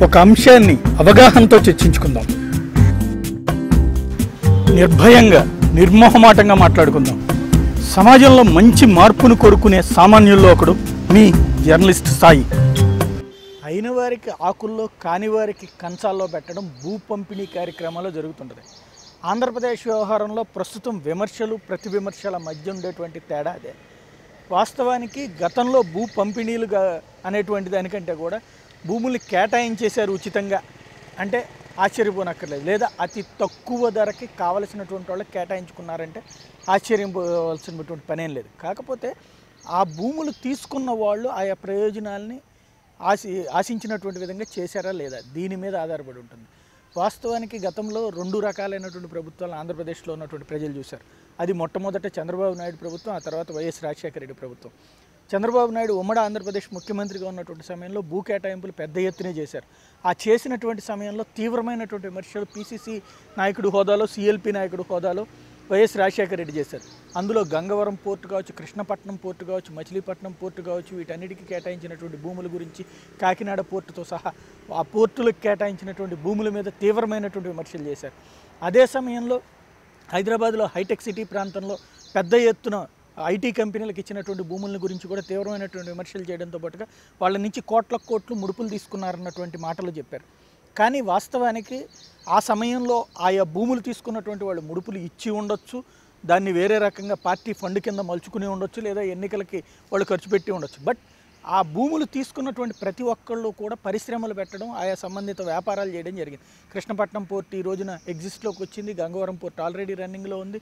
ఒక అంశాన్ని అవగాహనతో చర్చించుకుందాం. నిర్భయంగా, నిర్మోహమాటంగా మాట్లాడుకుందాం. సమాజంలో మంచి మార్పును కోరుకునే సామాన్యుల్లో ఒకడు మీ జర్నలిస్ట్ సాయి. అయిన వారికి ఆకుల్లో, కాని వారికి కంచాల్లో పెట్టడం భూ పంపిణీ కార్యక్రమాల్లో జరుగుతుంటుంది. ఆంధ్రప్రదేశ్ వ్యవహారంలో ప్రస్తుతం విమర్శలు, ప్రతి విమర్శల మధ్య ఉండేటువంటి తేడా అదే. వాస్తవానికి గతంలో భూ పంపిణీలుగా అనేటువంటి దానికంటే కూడా భూముల్ని కేటాయించేశారు ఉచితంగా అంటే ఆశ్చర్యపోనక్కర్లేదు. లేదా అతి తక్కువ ధరకి కావలసినటువంటి వాళ్ళకి కేటాయించుకున్నారంటే ఆశ్చర్యపోవాల్సినటువంటి పనేం లేదు. కాకపోతే ఆ భూములు తీసుకున్న వాళ్ళు ఆయా ప్రయోజనాల్ని ఆశించినటువంటి విధంగా చేశారా లేదా దీని మీద ఆధారపడి ఉంటుంది. వాస్తవానికి గతంలో రెండు రకాలైనటువంటి ప్రభుత్వాలు ఆంధ్రప్రదేశ్లో ఉన్నటువంటి ప్రజలు చూశారు. అది మొట్టమొదట చంద్రబాబు నాయుడు ప్రభుత్వం, ఆ తర్వాత వైఎస్ రాజశేఖర రెడ్డి ప్రభుత్వం. చంద్రబాబు నాయుడు ఉమ్మడి ఆంధ్రప్రదేశ్ ముఖ్యమంత్రిగా ఉన్నటువంటి సమయంలో భూ కేటాయింపులు పెద్ద ఎత్తునే చేశారు. ఆ చేసినటువంటి సమయంలో తీవ్రమైనటువంటి విమర్శలు పీసీసీ నాయకుడు హోదాలో, సిఎల్పి నాయకుడు హోదాలో వైఎస్ రాజశేఖర రెడ్డి చేశారు. అందులో గంగవరం పోర్టు కావచ్చు, కృష్ణపట్నం పోర్టు కావచ్చు, మచిలీపట్నం పోర్టు కావచ్చు, వీటన్నిటికీ కేటాయించినటువంటి భూముల గురించి, కాకినాడ పోర్టుతో సహా ఆ పోర్టులకు కేటాయించినటువంటి భూముల మీద తీవ్రమైనటువంటి విమర్శలు చేశారు. అదే సమయంలో హైదరాబాద్లో హైటెక్ సిటీ ప్రాంతంలో పెద్ద ఎత్తున ఐటీ కంపెనీలకు ఇచ్చినటువంటి భూముల గురించి కూడా తీవ్రమైనటువంటి విమర్శలు చేయడంతో పాటుగా వాళ్ళ నుంచి కోట్లు ముడుపులు తీసుకున్నారన్నటువంటి మాటలు చెప్పారు. కానీ వాస్తవానికి ఆ సమయంలో ఆయా భూములు తీసుకున్నటువంటి వాళ్ళు ముడుపులు ఇచ్చి ఉండొచ్చు, దాన్ని వేరే రకంగా పార్టీ ఫండ్ కింద మలుచుకుని ఉండొచ్చు, లేదా ఎన్నికలకి వాళ్ళు ఖర్చు పెట్టి ఉండొచ్చు. బట్ ఆ భూములు తీసుకున్నటువంటి ప్రతి ఒక్కళ్ళు కూడా పరిశ్రమలు పెట్టడం, ఆయా సంబంధిత వ్యాపారాలు చేయడం జరిగింది. కృష్ణపట్నం పోర్టు ఈ రోజున ఎగ్జిస్ట్లోకి వచ్చింది, గంగవరం పోర్టు ఆల్రెడీ రన్నింగ్లో ఉంది,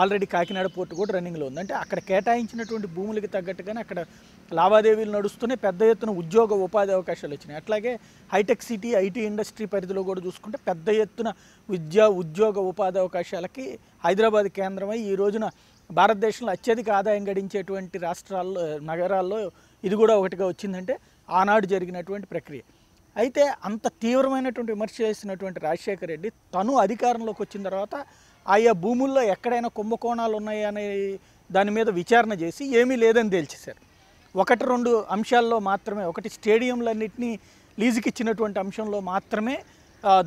ఆల్రెడీ కాకినాడ పోర్టు కూడా రన్నింగ్లో ఉంది. అంటే అక్కడ కేటాయించినటువంటి భూములకి తగ్గట్టుగానే అక్కడ లావాదేవీలు నడుస్తూనే పెద్ద ఎత్తున ఉద్యోగ ఉపాధి అవకాశాలు వచ్చినాయి. అట్లాగే హైటెక్ సిటీ ఐటీ ఇండస్ట్రీ పరిధిలో కూడా చూసుకుంటే పెద్ద ఎత్తున ఉద్యోగ ఉపాధి అవకాశాలకి హైదరాబాద్ కేంద్రమై ఈ రోజున భారతదేశంలో అత్యధిక ఆదాయం గడించేటువంటి రాష్ట్రాల్లో, నగరాల్లో ఇది కూడా ఒకటిగా వచ్చిందంటే ఆనాడు జరిగినటువంటి ప్రక్రియ. అయితే అంత తీవ్రమైనటువంటి విమర్శ చేసినటువంటి రాజశేఖర రెడ్డి తను అధికారంలోకి వచ్చిన తర్వాత ఆయా భూముల్లో ఎక్కడైనా కుంభకోణాలు ఉన్నాయనే దాని మీద విచారణ చేసి ఏమీ లేదని తేల్చేశారు. ఒకటి రెండు అంశాల్లో మాత్రమే, ఒకటి స్టేడియంలన్నింటినీ లీజుకి ఇచ్చినటువంటి అంశంలో మాత్రమే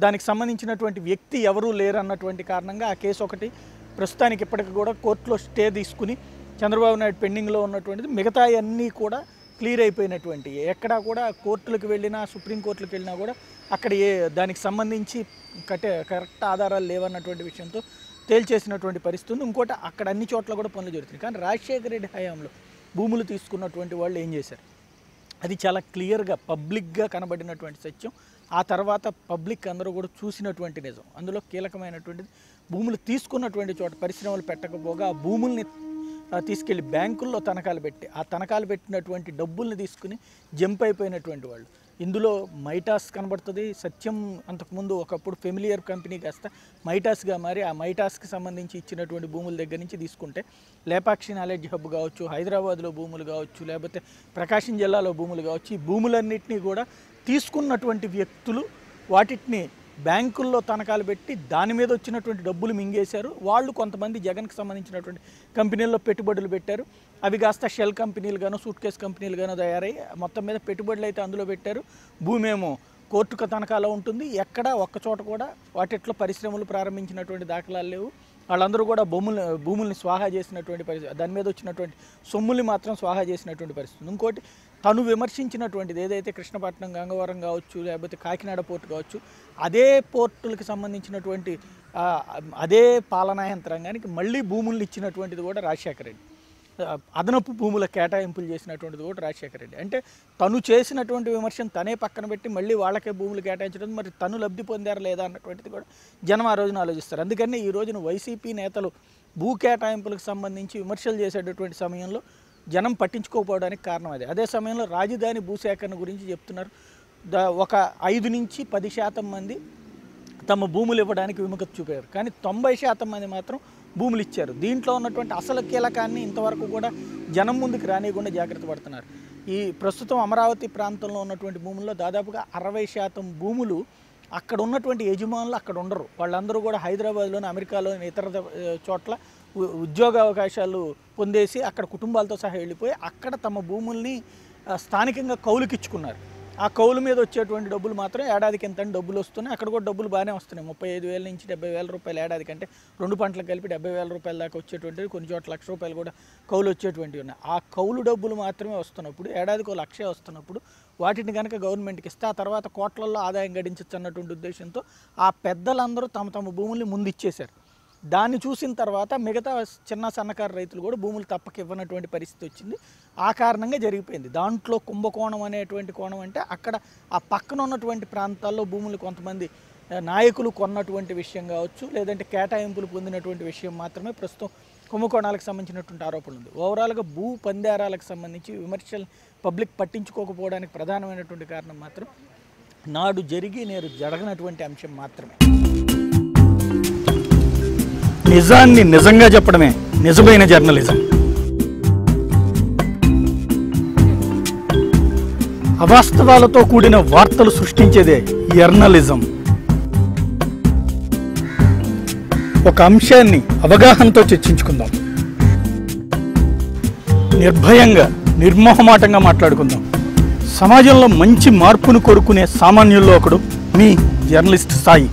దానికి సంబంధించినటువంటి వ్యక్తి ఎవరూ లేరన్నటువంటి కారణంగా ఆ కేసు ఒకటి ప్రస్తుతానికి ఇప్పటికి కూడా కోర్టులో స్టే తీసుకుని చంద్రబాబు నాయుడు పెండింగ్లో ఉన్నటువంటిది. మిగతా అన్నీ కూడా క్లియర్ అయిపోయినటువంటి, ఎక్కడా కూడా కోర్టులకు వెళ్ళినా, సుప్రీంకోర్టులకు వెళ్ళినా కూడా అక్కడ దానికి సంబంధించి కరెక్ట్ ఆధారాలు లేవన్నటువంటి విషయంతో తేల్చేసినటువంటి పరిస్థితి ఉంది. ఇంకోటి అక్కడ అన్ని చోట్ల కూడా పనులు జరుగుతున్నాయి. కానీ రాజశేఖర రెడ్డి హయాంలో భూములు తీసుకున్నటువంటి వాళ్ళు ఏం చేశారు, అది చాలా క్లియర్గా పబ్లిక్గా కనబడినటువంటి సత్యం. ఆ తర్వాత పబ్లిక్ అందరూ కూడా చూసినటువంటి నిజం. అందులో కీలకమైనటువంటిది భూములు తీసుకున్నటువంటి చోట పరిశ్రమలు పెట్టకపోగా ఆ భూముల్ని తీసుకెళ్ళి బ్యాంకుల్లో తనఖాలు పెట్టి, ఆ తనఖాలు పెట్టినటువంటి డబ్బుల్ని తీసుకుని జంప్ అయిపోయినటువంటి వాళ్ళు. ఇందులో మైటాస్ కనబడుతుంది. సత్యం అంతకుముందు ఒకప్పుడు ఫెమిలియర్ కంపెనీ కాస్త మైటాస్గా మారి, ఆ మైటాస్కి సంబంధించి ఇచ్చినటువంటి భూముల దగ్గర నుంచి తీసుకుంటే లేపాక్షి నాలెడ్జ్ హబ్ కావచ్చు, హైదరాబాద్లో భూములు కావచ్చు, లేకపోతే ప్రకాశం జిల్లాలో భూములు కావచ్చు, ఈ భూములన్నింటినీ కూడా తీసుకున్నటువంటి వ్యక్తులు వాటిని బ్యాంకుల్లో తనఖాలు పెట్టి దాని మీద వచ్చినటువంటి డబ్బులు మింగేశారు. వాళ్ళు కొంతమంది జగన్కి సంబంధించినటువంటి కంపెనీల్లో పెట్టుబడులు పెట్టారు. అవి కాస్త షెల్ కంపెనీలుగానో, సూట్ కేస్ కంపెనీలుగానో తయారై మొత్తం మీద పెట్టుబడులు అయితే అందులో పెట్టారు. భూమి ఏమో కోర్టుకు తనఖాలో ఉంటుంది. ఎక్కడ ఒక్కచోట కూడా వాటిట్లో పరిశ్రమలు ప్రారంభించినటువంటి దాఖలాలు లేవు. వాళ్ళందరూ కూడా భూముల్ని స్వాహా చేసినటువంటి పరిస్థితి, దాని మీద వచ్చినటువంటి సొమ్ముల్ని మాత్రం స్వాహా చేసినటువంటి పరిస్థితి. ఇంకోటి తను విమర్శించినటువంటిది ఏదైతే కృష్ణపట్నం, గంగవరం కావచ్చు, లేకపోతే కాకినాడ పోర్టు కావచ్చు, అదే పోర్టులకు సంబంధించినటువంటి అదే పాలనా యంత్రాంగానికి మళ్ళీ భూముల్ని ఇచ్చినటువంటిది కూడా రాజశేఖర రెడ్డి. అదనపు భూముల కేటాయింపులు చేసినటువంటిది కూడా రాజశేఖర రెడ్డి. అంటే తను చేసినటువంటి విమర్శను తనే పక్కన పెట్టి మళ్ళీ వాళ్ళకే భూములు కేటాయించడం, మరి తను లబ్ధి పొందారా లేదా అన్నటువంటిది కూడా జనం ఆ రోజున ఆలోచిస్తారు. అందుకని ఈ రోజున వైసీపీ నేతలు భూ కేటాయింపులకు సంబంధించి విమర్శలు చేసేటటువంటి సమయంలో జనం పట్టించుకోకపోవడానికి కారణం అదే. అదే సమయంలో రాజధాని భూసేకరణ గురించి చెప్తున్నారు. ఒక 5 నుంచి 10% మంది తమ భూములు ఇవ్వడానికి విముఖత చూపారు. కానీ 90% మంది మాత్రం భూములు ఇచ్చారు. దీంట్లో ఉన్నటువంటి అసలు కీలకాన్ని ఇంతవరకు కూడా జనం ముందుకు రానియకుండా జాగ్రత్త పడుతున్నారు. ఈ ప్రస్తుతం అమరావతి ప్రాంతంలో ఉన్నటువంటి భూముల్లో దాదాపుగా 60% భూములు అక్కడ ఉన్నటువంటి యజమానులు అక్కడ ఉండరు. వాళ్ళందరూ కూడా హైదరాబాద్లోని, అమెరికాలోని ఇతర చోట్ల ఉద్యోగ అవకాశాలు పొందేసి అక్కడ కుటుంబాలతో సహా వెళ్ళిపోయి అక్కడ తమ భూముల్ని స్థానికంగా కౌలుకిచ్చుకున్నారు. ఆ కౌలు మీద వచ్చేటువంటి డబ్బులు మాత్రం ఏడాదికి ఎంత డబ్బులు వస్తున్నాయి. అక్కడ కూడా డబ్బులు బాగానే వస్తున్నాయి. 35,000 నుంచి 70,000 రూపాయలు ఏడాది కంటే 2 పంటలకు కలిపి 70,000 రూపాయల దాకా వచ్చేటువంటివి, కొన్ని చోట్ల ₹1,00,000 కూడా కౌలు వచ్చేటువంటివి ఉన్నాయి. ఆ కౌలు డబ్బులు మాత్రమే వస్తున్నప్పుడు, ఏడాదికి ₹1,00,000 వస్తున్నప్పుడు వాటిని కనుక గవర్నమెంట్కి ఇస్తే ఆ తర్వాత కోట్లల్లో ఆదాయం గడించవచ్చు అన్నటువంటి ఉద్దేశంతో ఆ పెద్దలందరూ తమ తమ భూముల్ని ముందు ఇచ్చేశారు. దాన్ని చూసిన తర్వాత మిగతా చిన్న సన్నకారు రైతులు కూడా భూములు తప్పక ఇవ్వనటువంటి పరిస్థితి వచ్చింది. ఆ కారణంగా జరిగిపోయింది. దాంట్లో కుంభకోణం అనేటువంటి కోణం అంటే అక్కడ ఆ పక్కన ఉన్నటువంటి ప్రాంతాల్లో భూములు కొంతమంది నాయకులు కొన్నటువంటి విషయం కావచ్చు, లేదంటే కేటాయింపులు పొందినటువంటి విషయం మాత్రమే ప్రస్తుతం కుంభకోణాలకు సంబంధించినటువంటి ఆరోపణలు ఉంది. ఓవరాల్గా భూ పందేరాలకు సంబంధించి విమర్శలు పబ్లిక్ పట్టించుకోకపోవడానికి ప్రధానమైనటువంటి కారణం మాత్రం నాడు జరిగి నేడు జరగనటువంటి అంశం మాత్రమే. నిజాన్ని నిజంగా చెప్పడమే నిజమైన జర్నలిజం. అవాస్తవాలతో కూడిన వార్తలు సృష్టించేదే జర్నలిజం. ఒక అంశాన్ని అవగాహనతో చర్చించుకుందాం. నిర్భయంగా, నిర్మోహమాటంగా మాట్లాడుకుందాం. సమాజంలో మంచి మార్పును కోరుకునే సామాన్యుల్లో ఒకడు మీ జర్నలిస్ట్ సాయి.